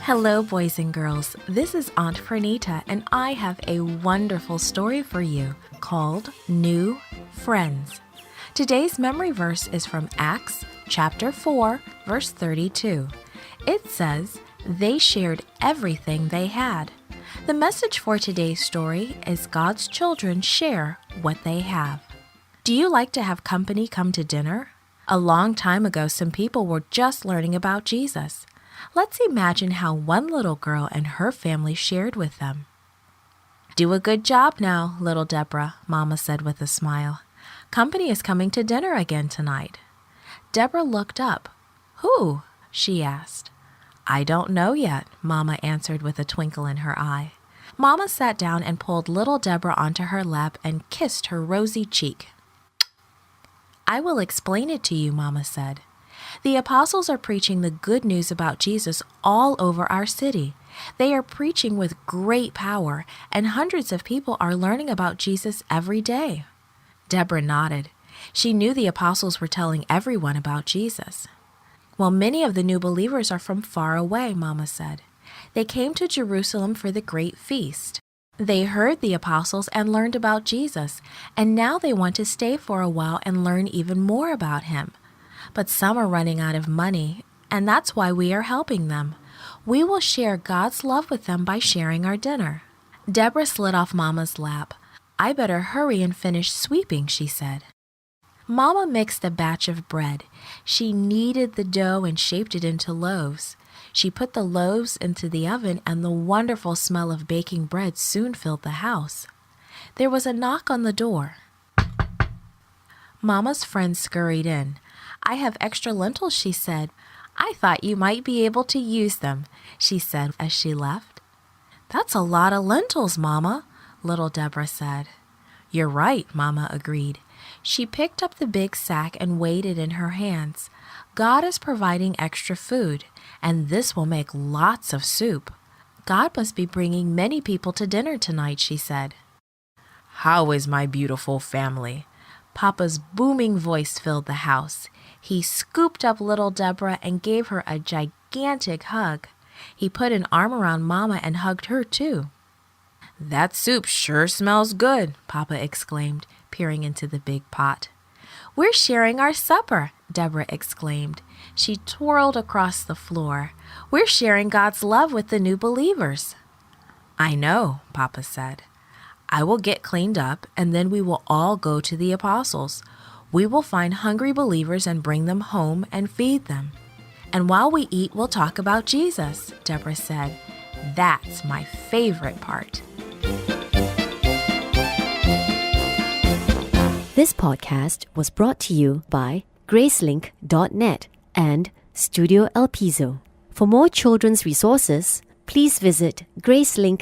Hello, boys and girls. This is Aunt Fernita, and I have a wonderful story for you called New Friends. Today's memory verse is from Acts chapter 4, verse 32. It says, "They shared everything they had." The message for today's story is God's children share what they have. Do you like to have company come to dinner? A long time ago, some people were just learning about Jesus. Let's imagine how one little girl and her family shared with them. "Do a good job now, little Deborah," Mama said with a smile. "Company is coming to dinner again tonight." Deborah looked up. "Who?" she asked. "I don't know yet," Mama answered with a twinkle in her eye. Mama sat down and pulled little Deborah onto her lap and kissed her rosy cheek. "I will explain it to you," Mama said. "The apostles are preaching the good news about Jesus all over our city. They are preaching with great power, and hundreds of people are learning about Jesus every day." Deborah nodded. She knew the apostles were telling everyone about Jesus. "Well, many of the new believers are from far away," Mama said. "They came to Jerusalem for the great feast. They heard the apostles and learned about Jesus, and now they want to stay for a while and learn even more about him. But some are running out of money, and that's why we are helping them. We will share God's love with them by sharing our dinner." Deborah slid off Mama's lap. "I better hurry and finish sweeping," she said. Mama mixed a batch of bread. She kneaded the dough and shaped it into loaves. She put the loaves into the oven, and the wonderful smell of baking bread soon filled the house. There was a knock on the door. Mama's friend scurried in. "I have extra lentils," she said. "I thought you might be able to use them," she said as she left. "That's a lot of lentils, Mama," little Deborah said. "You're right," Mama agreed. She picked up the big sack and weighed it in her hands. God is providing extra food, and this will make lots of soup. God must be bringing many people to dinner tonight, she said. "How is my beautiful family?" Papa's booming voice filled the house. He scooped up little Deborah and gave her a gigantic hug. He put an arm around Mama and hugged her too. "That soup sure smells good," Papa exclaimed, peering into the big pot. "We're sharing our supper," Deborah exclaimed. She twirled across the floor. "We're sharing God's love with the new believers." "I know," Papa said. "I will get cleaned up, and then we will all go to the apostles. We will find hungry believers and bring them home and feed them. And while we eat, we'll talk about Jesus," Deborah said. "That's my favorite part." This podcast was brought to you by Gracelink.net and Studio El Piso. For more children's resources, please visit Gracelink.net.